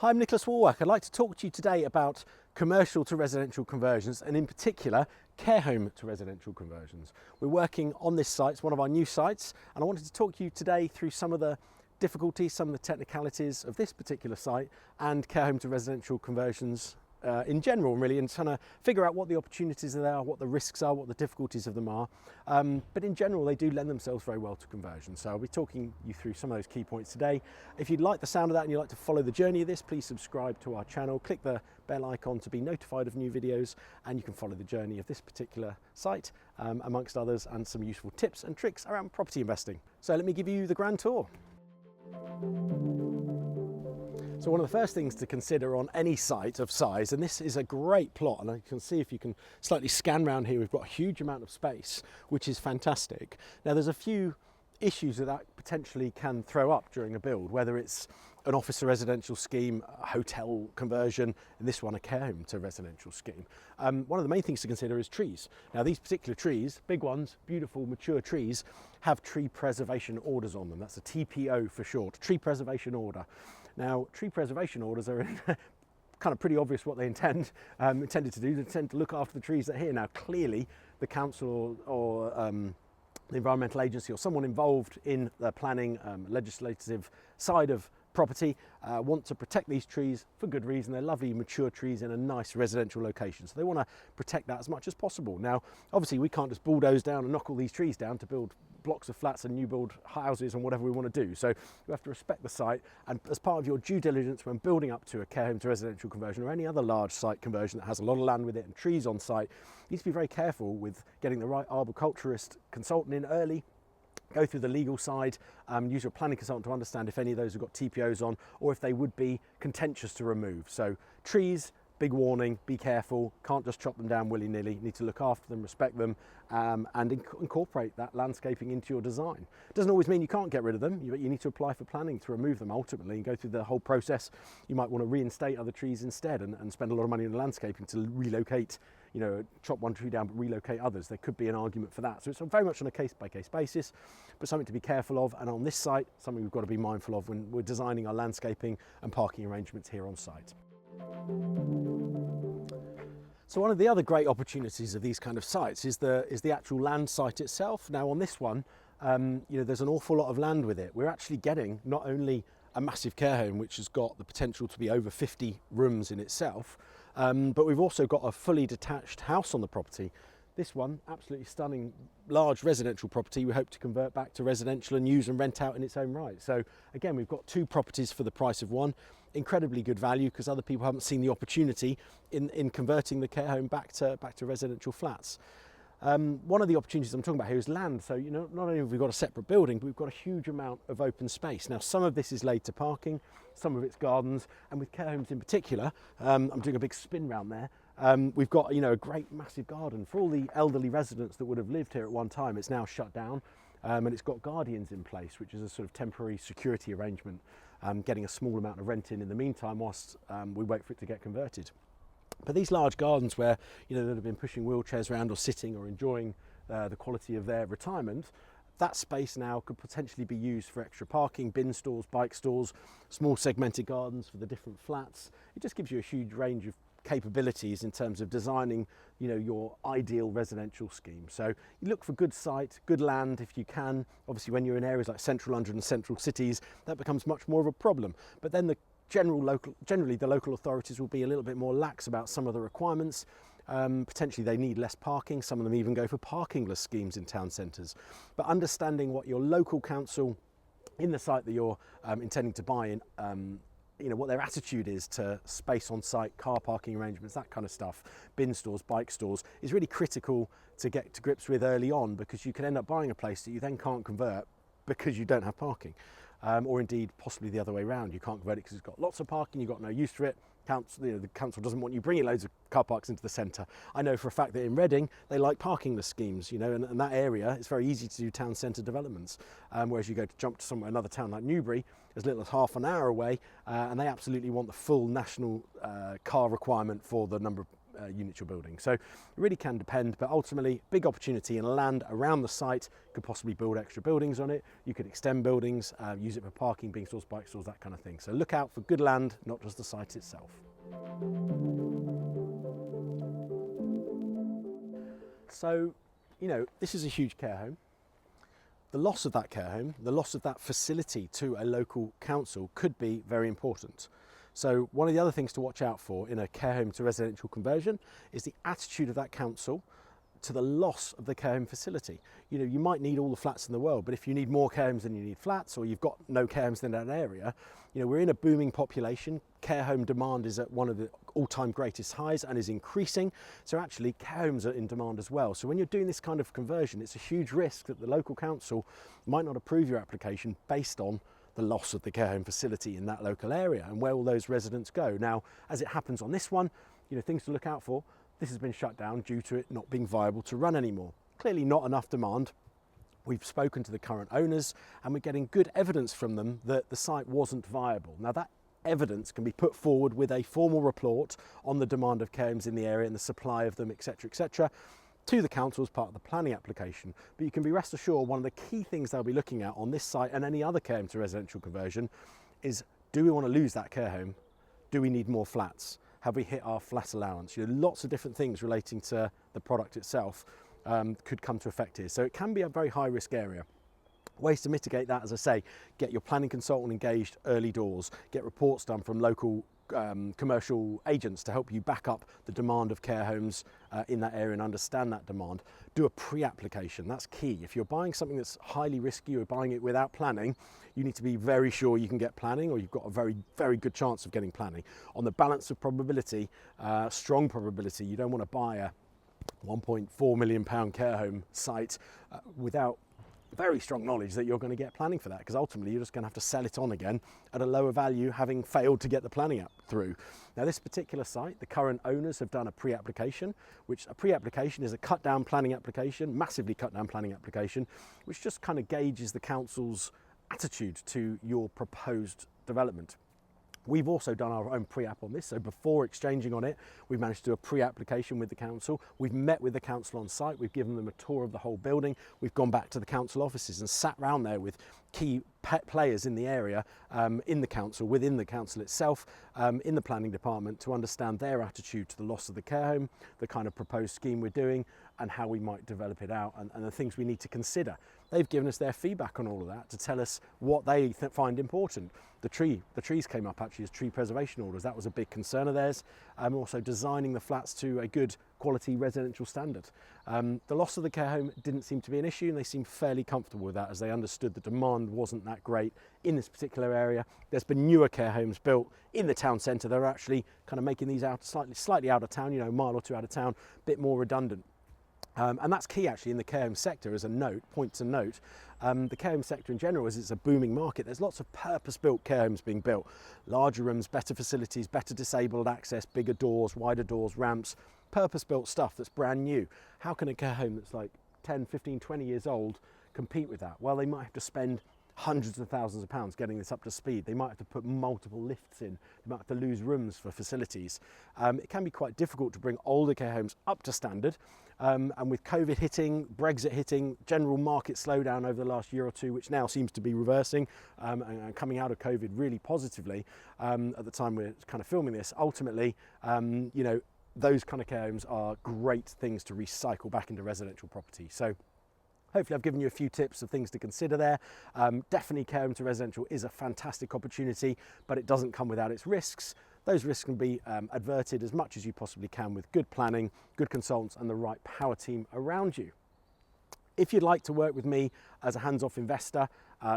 Hi, I'm Nicholas Wallwork. I'd like to talk to you today about commercial to residential conversions and in particular care home to residential conversions. We're working on this site, it's one of our new sites, and I wanted to talk to you today through some of the difficulties, some of the technicalities of this particular site and care home to residential conversions in general, really, and trying to figure out what the opportunities are there, what the risks are, what the difficulties of them are. But in general, they do lend themselves very well to conversion. So I'll be talking you through some of those key points today. If you'd like the sound of that and you'd like to follow the journey of this, please subscribe to our channel, click the bell icon to be notified of new videos, and you can follow the journey of this particular site, amongst others, and some useful tips and tricks around property investing. So let me give you the grand tour. So one of the first things to consider on any site of size, and this is a great plot, and you can see if you can slightly scan around here, we've got a huge amount of space, which is fantastic. Now there's a few issues that potentially can throw up during a build, whether it's an office to residential scheme, a hotel conversion, and this one a care home to residential scheme. One of the main things to consider is trees. Now these particular trees, big ones, beautiful mature trees, have tree preservation orders on them. That's a TPO for short, tree preservation order. Now, tree preservation orders are kind of pretty obvious what they intended to do. They tend to look after the trees that are here. Now, clearly, the council or the environmental agency or someone involved in the planning legislative side of property want to protect these trees for good reason. They're lovely mature trees in a nice residential location, so they want to protect that as much as possible. Now obviously we can't just bulldoze down and knock all these trees down to build blocks of flats and new build houses and whatever we want to do, so you have to respect the site, and as part of your due diligence when building up to a care home to residential conversion or any other large site conversion that has a lot of land with it and trees on site, you need to be very careful with getting the right arboriculturist consultant in early. Go through the legal side, use your planning consultant to understand if any of those have got TPOs on or if they would be contentious to remove. So trees, big warning, be careful, can't just chop them down willy-nilly, you need to look after them, respect them, and incorporate that landscaping into your design. Doesn't always mean you can't get rid of them, but you need to apply for planning to remove them ultimately and go through the whole process. You might want to reinstate other trees instead and spend a lot of money on the landscaping to relocate, you know, chop one tree down but relocate others. There could be an argument for that. So it's very much on a case-by-case basis, but something to be careful of, and on this site, something we've got to be mindful of when we're designing our landscaping and parking arrangements here on site. So one of the other great opportunities of these kind of sites is the actual land site itself. Now on this one, you know, there's an awful lot of land with it. We're actually getting not only a massive care home which has got the potential to be over 50 rooms in itself, but we've also got a fully detached house on the property. This one, absolutely stunning, large residential property, we hope to convert back to residential and use and rent out in its own right. So again, we've got two properties for the price of one. Incredibly good value because other people haven't seen the opportunity in converting the care home back to residential flats. One of the opportunities I'm talking about here is land. So, you know, not only have we got a separate building, but we've got a huge amount of open space. Now, some of this is laid to parking, some of it's gardens, and with care homes in particular, I'm doing a big spin round there. We've got, you know, a great massive garden for all the elderly residents that would have lived here at one time. It's now shut down, and it's got guardians in place, which is a sort of temporary security arrangement, getting a small amount of rent in the meantime whilst we wait for it to get converted. But these large gardens where, you know, that have been pushing wheelchairs around or sitting or enjoying the quality of their retirement, that space now could potentially be used for extra parking, bin stalls, bike stalls, small segmented gardens for the different flats. It just gives you a huge range of capabilities in terms of designing, you know, your ideal residential scheme. So you look for good site, good land if you can. Obviously when you're in areas like central London and central cities, that becomes much more of a problem. But then generally the local authorities will be a little bit more lax about some of the requirements. Potentially they need less parking. Some of them even go for parkingless schemes in town centres. But understanding what your local council in the site that you're intending to buy in, you know, what their attitude is to space on site, car parking arrangements, that kind of stuff, bin stores, bike stores, is really critical to get to grips with early on, because you can end up buying a place that you then can't convert because you don't have parking. Or indeed possibly the other way around. You can't convert it because it's got lots of parking, you've got no use for it. The council doesn't want you bringing loads of car parks into the centre. I know for a fact that in Reading they like parkingless schemes, you know, and that area it's very easy to do town centre developments. Whereas you go to jump to another town like Newbury, as little as half an hour away, and they absolutely want the full national car requirement for the number of units you're building. So it really can depend, but ultimately big opportunity in land around the site. You could possibly build extra buildings on it. You could extend buildings, use it for parking, being stores, bike stores, that kind of thing. So look out for good land, not just the site itself. So, you know, this is a huge care home. The loss of that care home, the loss of that facility to a local council could be very important. So one of the other things to watch out for in a care home to residential conversion is the attitude of that council to the loss of the care home facility. You know, you might need all the flats in the world, but if you need more care homes than you need flats, or you've got no care homes in that area, you know, we're in a booming population. Care home demand is at one of the all-time greatest highs and is increasing. So actually care homes are in demand as well. So when you're doing this kind of conversion, it's a huge risk that the local council might not approve your application based on the loss of the care home facility in that local area, and where will those residents go? Now, as it happens on this one, you know, things to look out for. This has been shut down due to it not being viable to run anymore. Clearly not enough demand. We've spoken to the current owners and we're getting good evidence from them that the site wasn't viable. Now that evidence can be put forward with a formal report on the demand of care homes in the area and the supply of them, etc., to the council as part of the planning application. But you can be rest assured one of the key things they'll be looking at on this site and any other care home to residential conversion is, do we want to lose that care home? Do we need more flats? Have we hit our flat allowance? You know, lots of different things relating to the product itself could come to effect here. So it can be a very high risk area. Ways to mitigate that, as I say, get your planning consultant engaged early doors, get reports done from local commercial agents to help you back up the demand of care homes in that area and understand that demand. Do a pre-application, that's key. If you're buying something that's highly risky or buying it without planning, you need to be very sure you can get planning, or you've got a very, very good chance of getting planning. On the balance of probability, strong probability, you don't want to buy a £1.4 million care home site without very strong knowledge that you're going to get planning for that, because ultimately you're just going to have to sell it on again at a lower value, having failed to get the planning up through. Now this particular site, the current owners have done a pre-application, which a pre-application is a cut down planning application, massively cut down planning application, which just kind of gauges the council's attitude to your proposed development. We've also done our own pre-app on this, so before exchanging on it, we've managed to do a pre-application with the council. We've met with the council on site, we've given them a tour of the whole building, we've gone back to the council offices and sat around there with key players in the area, in the council, within the council itself, in the planning department, to understand their attitude to the loss of the care home, the kind of proposed scheme we're doing, and how we might develop it out, and the things we need to consider. They've given us their feedback on all of that to tell us what they find important. The trees came up actually as tree preservation orders. That was a big concern of theirs. Also designing the flats to a good quality residential standard. The loss of the care home didn't seem to be an issue, and they seemed fairly comfortable with that, as they understood the demand wasn't that great in this particular area. There's been newer care homes built in the town centre that are actually kind of making these out slightly out of town, you know, a mile or two out of town, a bit more redundant. And that's key actually in the care home sector as a point to note. The care home sector in general, as it's a booming market, there's lots of purpose-built care homes being built. Larger rooms, better facilities, better disabled access, bigger doors, wider doors, ramps, purpose-built stuff that's brand new. How can a care home that's like 10, 15, 20 years old compete with that? Well, they might have to spend hundreds of thousands of pounds getting this up to speed. They might have to put multiple lifts in. They might have to lose rooms for facilities. It can be quite difficult to bring older care homes up to standard. And with COVID hitting, Brexit hitting, general market slowdown over the last year or two, which now seems to be reversing and coming out of COVID really positively at the time we're kind of filming this, ultimately, you know, those kind of care homes are great things to recycle back into residential property. So hopefully I've given you a few tips of things to consider there. Definitely care home to residential is a fantastic opportunity, but it doesn't come without its risks. Those risks can be averted as much as you possibly can with good planning, good consultants, and the right power team around you. If you'd like to work with me as a hands-off investor,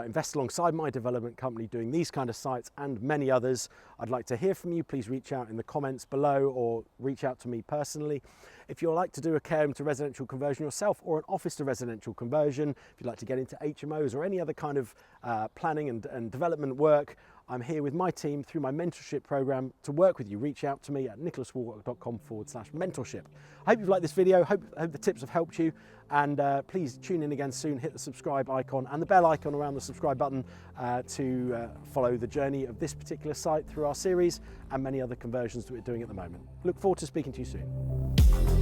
invest alongside my development company doing these kind of sites and many others, I'd like to hear from you. Please reach out in the comments below or reach out to me personally. If you'd like to do a care home to residential conversion yourself, or an office to residential conversion, if you'd like to get into HMOs or any other kind of planning and development work, I'm here with my team through my mentorship program to work with you. Reach out to me at nicholaswallwork.com/mentorship. I hope you've liked this video. Hope the tips have helped you. And please tune in again soon. Hit the subscribe icon and the bell icon around the subscribe button to follow the journey of this particular site through our series and many other conversions that we're doing at the moment. Look forward to speaking to you soon.